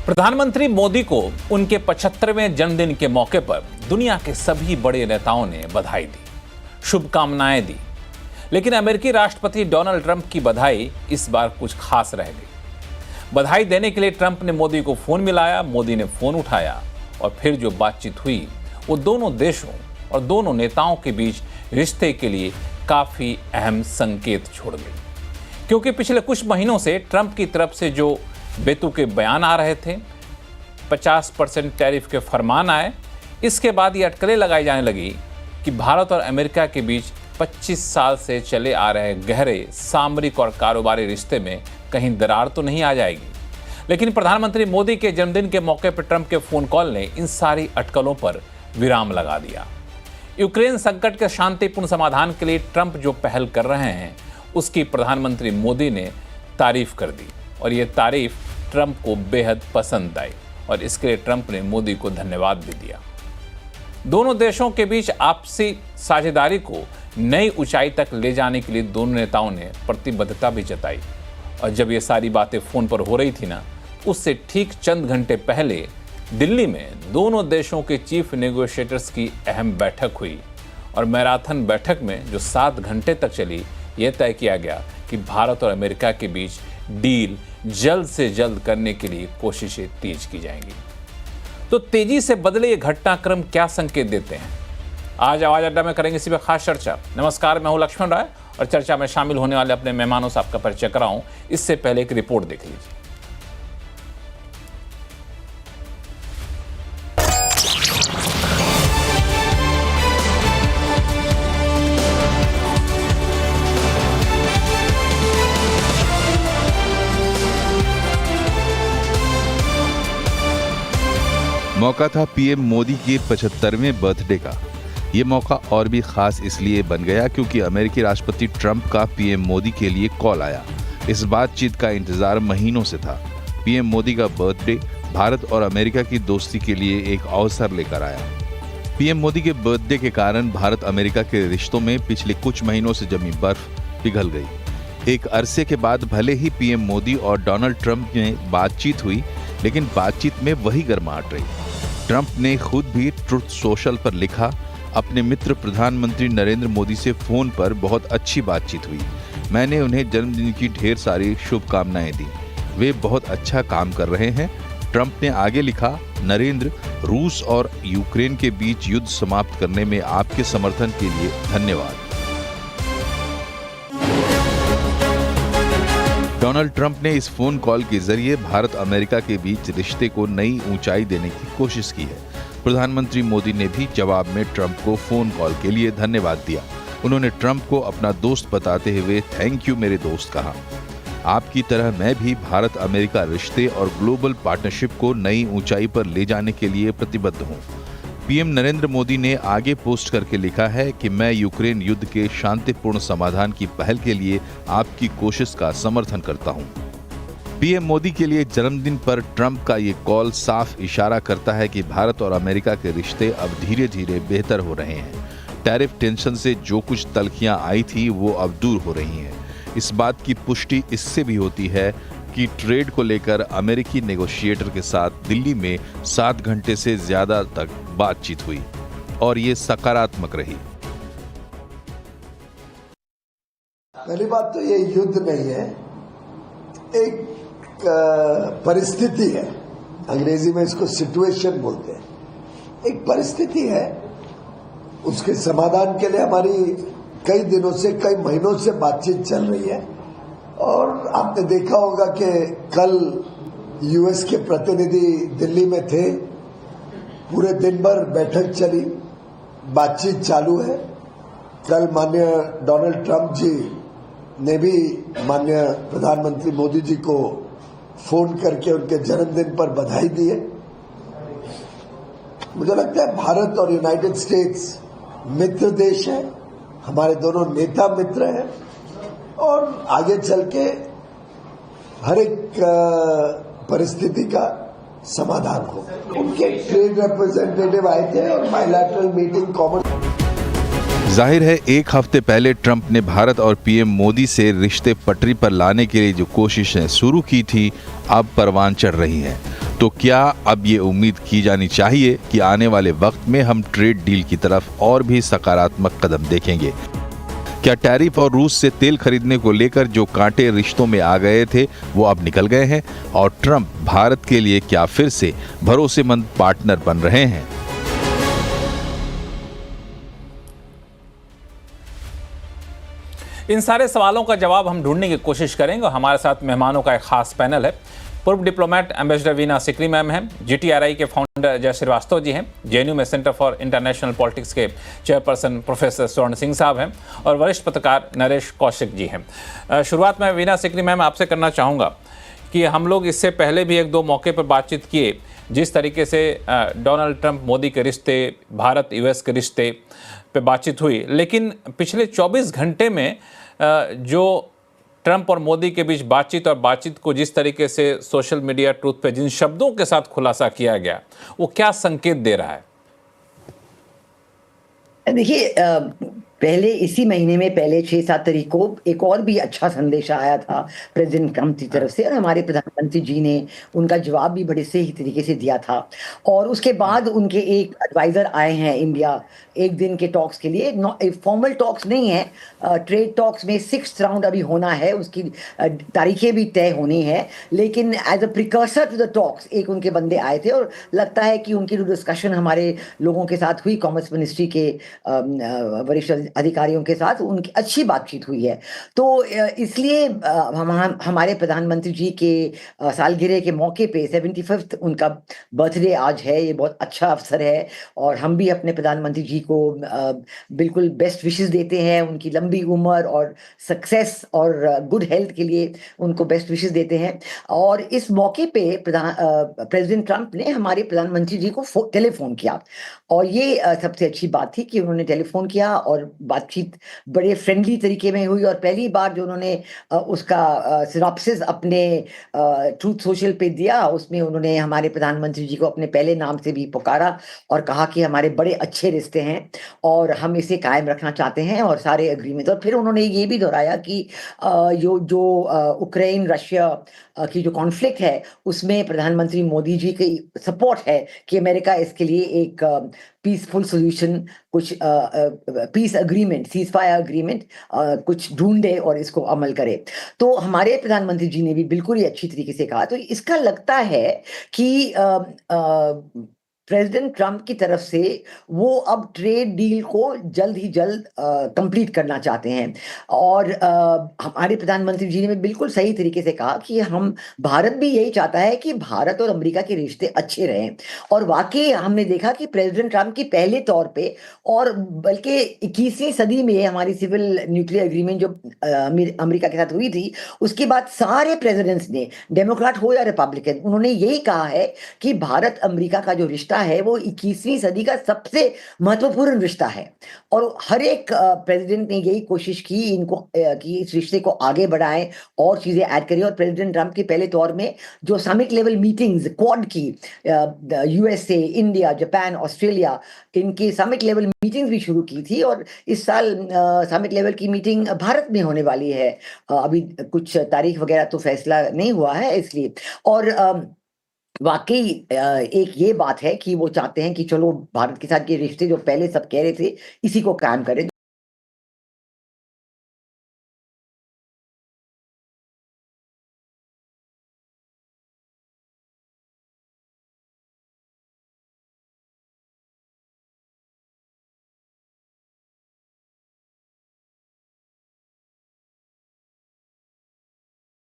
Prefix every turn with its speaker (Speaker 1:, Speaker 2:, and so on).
Speaker 1: प्रधानमंत्री मोदी को उनके 75वें जन्मदिन के मौके पर दुनिया के सभी बड़े नेताओं ने बधाई दी, शुभकामनाएं दी। लेकिन अमेरिकी राष्ट्रपति डोनाल्ड ट्रंप की बधाई इस बार कुछ खास रह गई। बधाई देने के लिए ट्रंप ने मोदी को फोन मिलाया, मोदी ने फोन उठाया और फिर जो बातचीत हुई वो दोनों देशों और दोनों नेताओं के बीच रिश्ते के लिए काफी अहम संकेत छोड़ गई। क्योंकि पिछले कुछ महीनों से ट्रंप की तरफ से जो बेतुके बयान आ रहे थे, 50% टैरिफ के फरमान आए, इसके बाद ये अटकलें लगाई जाने लगी कि भारत और अमेरिका के बीच 25 साल से चले आ रहे गहरे सामरिक और कारोबारी रिश्ते में कहीं दरार तो नहीं आ जाएगी। लेकिन प्रधानमंत्री मोदी के जन्मदिन के मौके पर ट्रंप के फोन कॉल ने इन सारी अटकलों पर विराम लगा दिया। यूक्रेन संकट के शांतिपूर्ण समाधान के लिए ट्रंप जो पहल कर रहे हैं, उसकी प्रधानमंत्री मोदी ने तारीफ कर दी और ये तारीफ ट्रंप को बेहद पसंद आई और इसके लिए ट्रंप ने मोदी को धन्यवाद भी दिया। दोनों देशों के बीच आपसी साझेदारी को नई ऊंचाई तक ले जाने के लिए दोनों नेताओं ने प्रतिबद्धता भी जताई। और जब ये सारी बातें फोन पर हो रही थी ना, उससे ठीक चंद घंटे पहले दिल्ली में दोनों देशों के चीफ नेगोशिएटर्स की अहम बैठक हुई और मैराथन बैठक में जो 7 घंटे तक चली, यह तय किया गया कि भारत और अमेरिका के बीच डील जल्द से जल्द करने के लिए कोशिशें तेज की जाएंगी। तो तेजी से बदले ये घटनाक्रम क्या संकेत देते हैं, आज आवाज अड्डा में करेंगे इसी पर खास चर्चा। नमस्कार, मैं हूं लक्ष्मण राय और चर्चा में शामिल होने वाले अपने मेहमानों से आपका परिचय कराऊं, इससे पहले एक रिपोर्ट देख लीजिए।
Speaker 2: मौका था पीएम मोदी के 75वें बर्थडे का। ये मौका और भी खास इसलिए बन गया क्योंकि अमेरिकी राष्ट्रपति ट्रंप का पीएम मोदी के लिए कॉल आया। इस बातचीत का इंतजार महीनों से था। पीएम मोदी का बर्थडे भारत और अमेरिका की दोस्ती के लिए एक अवसर लेकर आया। पीएम मोदी के बर्थडे के कारण भारत अमेरिका के रिश्तों में पिछले कुछ महीनों से जमी बर्फ पिघल गई। एक अरसे के बाद भले ही पीएम मोदी और डोनाल्ड ट्रंप में बातचीत हुई, लेकिन बातचीत में वही गर्माहट रही। ट्रंप ने खुद भी ट्रुथ सोशल पर लिखा, अपने मित्र प्रधानमंत्री नरेंद्र मोदी से फोन पर बहुत अच्छी बातचीत हुई। मैंने उन्हें जन्मदिन की ढेर सारी शुभकामनाएं दी। वे बहुत अच्छा काम कर रहे हैं। ट्रंप ने आगे लिखा, नरेंद्र, रूस और यूक्रेन के बीच युद्ध समाप्त करने में आपके समर्थन के लिए धन्यवाद। डोनाल्ड ट्रंप ने इस फोन कॉल के जरिए भारत अमेरिका के बीच रिश्ते को नई ऊंचाई देने की कोशिश की है। प्रधानमंत्री मोदी ने भी जवाब में ट्रंप को फोन कॉल के लिए धन्यवाद दिया। उन्होंने ट्रंप को अपना दोस्त बताते हुए थैंक यू मेरे दोस्त कहा। आपकी तरह मैं भी भारत अमेरिका रिश्ते और ग्लोबल पार्टनरशिप को नई ऊंचाई पर ले जाने के लिए प्रतिबद्ध हूँ। पीएम नरेंद्र मोदी ने आगे पोस्ट करके लिखा है कि मैं यूक्रेन युद्ध के शांतिपूर्ण समाधान की पहल के लिए आपकी कोशिश का समर्थन करता हूं। पीएम मोदी के लिए जन्मदिन पर ट्रंप का ये कॉल साफ इशारा करता है कि भारत और अमेरिका के रिश्ते अब धीरे धीरे बेहतर हो रहे हैं। टैरिफ टेंशन से जो कुछ तल्खियां आई थी वो अब दूर हो रही हैं। इस बात की पुष्टि इससे भी होती है कि ट्रेड को लेकर अमेरिकी नेगोशिएटर के साथ दिल्ली में 7 घंटे से ज्यादा तक बातचीत हुई और ये सकारात्मक रही।
Speaker 3: पहली बात तो ये युद्ध नहीं है, एक परिस्थिति है। अंग्रेजी में इसको सिचुएशन बोलते हैं। एक परिस्थिति है, उसके समाधान के लिए हमारी कई दिनों से, कई महीनों से बातचीत चल रही है। और आपने देखा होगा कि कल यूएस के प्रतिनिधि दिल्ली में थे, पूरे दिन भर बैठक चली, बातचीत चालू है। कल माननीय डोनाल्ड ट्रंप जी ने भी माननीय प्रधानमंत्री मोदी जी को फोन करके उनके जन्मदिन पर बधाई दी है। मुझे लगता है भारत और यूनाइटेड स्टेट्स मित्र देश है, हमारे दोनों नेता मित्र हैं और आगे चल के हर एक परिस्थिति का समाधान हो। उनके ट्रेड रिप्रेजेंटेटिव आए थे और बायलैटरल मीटिंग कॉमन।
Speaker 2: जाहिर है एक हफ्ते पहले ट्रंप ने भारत और पीएम मोदी से रिश्ते पटरी पर लाने के लिए जो कोशिशें शुरू की थी, अब परवान चढ़ रही हैं। तो क्या अब ये उम्मीद की जानी चाहिए कि आने वाले वक्त में हम ट्रेड डील की तरफ और भी सकारात्मक कदम देखेंगे? क्या टैरिफ और रूस से तेल खरीदने को लेकर जो कांटे रिश्तों में आ गए थे वो अब निकल गए हैं और ट्रंप भारत के लिए क्या फिर से भरोसेमंद पार्टनर बन रहे हैं?
Speaker 1: इन सारे सवालों का जवाब हम ढूंढने की कोशिश करेंगे और हमारे साथ मेहमानों का एक खास पैनल है। पूर्व diplomat ambassador Veena Sikri ma'am हैं, GTRI के फाउंडर जय श्रीवास्तव जी हैं, JNU में सेंटर फॉर इंटरनेशनल पॉलिटिक्स के चेयरपर्सन प्रोफेसर स्वर्ण सिंह साहब हैं और वरिष्ठ पत्रकार नरेश कौशिक जी हैं। शुरुआत में वीना सिकरी मैम आपसे करना चाहूँगा कि हम लोग इससे पहले भी एक दो मौके पर बातचीत किए, जिस तरीके से डोनाल्ड ट्रंप मोदी के रिश्ते, भारत US के रिश्ते पे बातचीत हुई, लेकिन पिछले 24 घंटे में जो ट्रंप और मोदी के बीच बातचीत और बातचीत को जिस तरीके से सोशल मीडिया ट्रूथ पे जिन शब्दों के साथ खुलासा किया गया, वो क्या संकेत दे रहा है?
Speaker 4: देखिए, पहले इसी महीने में पहले 6-7 तारीख को एक और भी अच्छा संदेश आया था प्रेसिडेंट ट्रंप की तरफ से और हमारे प्रधानमंत्री जी ने उनका जवाब भी बड़े सही तरीके से दिया था। और उसके बाद उनके एक एडवाइजर आए हैं इंडिया एक दिन के टॉक्स के लिए। फॉर्मल टॉक्स नहीं है, ट्रेड टॉक्स में 6th राउंड अभी होना है, उसकी तारीखें भी तय होनी है, लेकिन as a precursor to the talks एक उनके बंदे आए थे और लगता है कि उनकी जो डिस्कशन हमारे लोगों के साथ हुई, कॉमर्स मिनिस्ट्री के वरिष्ठ अधिकारियों के साथ उनकी अच्छी बातचीत हुई है। तो इसलिए हमारे प्रधानमंत्री जी के सालगिरह के मौके पे 75th उनका बर्थडे आज है, ये बहुत अच्छा अवसर है और हम भी अपने प्रधानमंत्री जी को बिल्कुल बेस्ट विशेस देते हैं, उनकी लंबी उम्र और सक्सेस और गुड हेल्थ के लिए उनको बेस्ट विशेस देते हैं। और इस मौके पे प्रेसिडेंट ट्रंप ने हमारे प्रधानमंत्री जी को टेलीफोन किया और ये सबसे अच्छी बात थी कि उन्होंने टेलीफोन किया और बातचीत बड़े फ्रेंडली तरीके में हुई। और पहली बार जो उन्होंने उसका सिनॉप्सिस अपने ट्रूथ सोशल पे दिया, उसमें उन्होंने हमारे प्रधानमंत्री जी को अपने पहले नाम से भी पुकारा और कहा कि हमारे बड़े अच्छे रिश्ते हैं और हम इसे कायम रखना चाहते हैं और सारे एग्रीमेंट। और फिर उन्होंने ये भी दोहराया कि जो यूक्रेन रशिया की जो कॉन्फ्लिक्ट है उसमें प्रधानमंत्री मोदी जी की सपोर्ट है कि अमेरिका इसके लिए एक पीसफुल सोल्यूशन, कुछ piece agreement, cease fire agreement कुछ ढूंढे और इसको अमल करे। तो हमारे प्रधानमंत्री जी ने भी बिल्कुल ही अच्छी तरीके से कहा। तो इसका लगता है कि प्रेसिडेंट ट्रंप की तरफ से वो अब ट्रेड डील को जल्द ही जल्द कंप्लीट करना चाहते हैं। और हमारे प्रधानमंत्री जी ने बिल्कुल सही तरीके से कहा कि भारत भी यही चाहता है कि भारत और अमेरिका के रिश्ते अच्छे रहें। और वाकई हमने देखा कि प्रेसिडेंट ट्रंप की पहले तौर पे और बल्कि 21वीं सदी में हमारी सिविल न्यूक्लियर एग्रीमेंट जो अमेरिका के साथ हुई थी, उसके बाद सारे प्रेसिडेंट्स ने, डेमोक्रेट हो या रिपब्लिकन, उन्होंने यही कहा है कि भारत अमेरिका का जो रिश्ता है वो 21वीं सदी का सबसे महत्वपूर्ण रिश्ता है। और हर एक प्रेसिडेंट ने यही कोशिश की कि इस रिश्ते को आगे बढ़ाएं और चीजें ऐड करें। और प्रेसिडेंट ट्रंप के पहले दौर में जो समिट लेवल मीटिंग्स क्वाड की, USA, इंडिया, जापान, ऑस्ट्रेलिया, इनकी समिट लेवल मीटिंग्स भी शुरू की थी। और इस साल समिट लेवल की मीटिंग भारत में होने वाली है। अभी कुछ तारीख वगैरह तो फैसला नहीं हुआ है इसलिए। और वाकई एक ये बात है कि वो चाहते हैं कि चलो भारत के साथ ये रिश्ते जो पहले सब कह रहे थे इसी को कायम करें।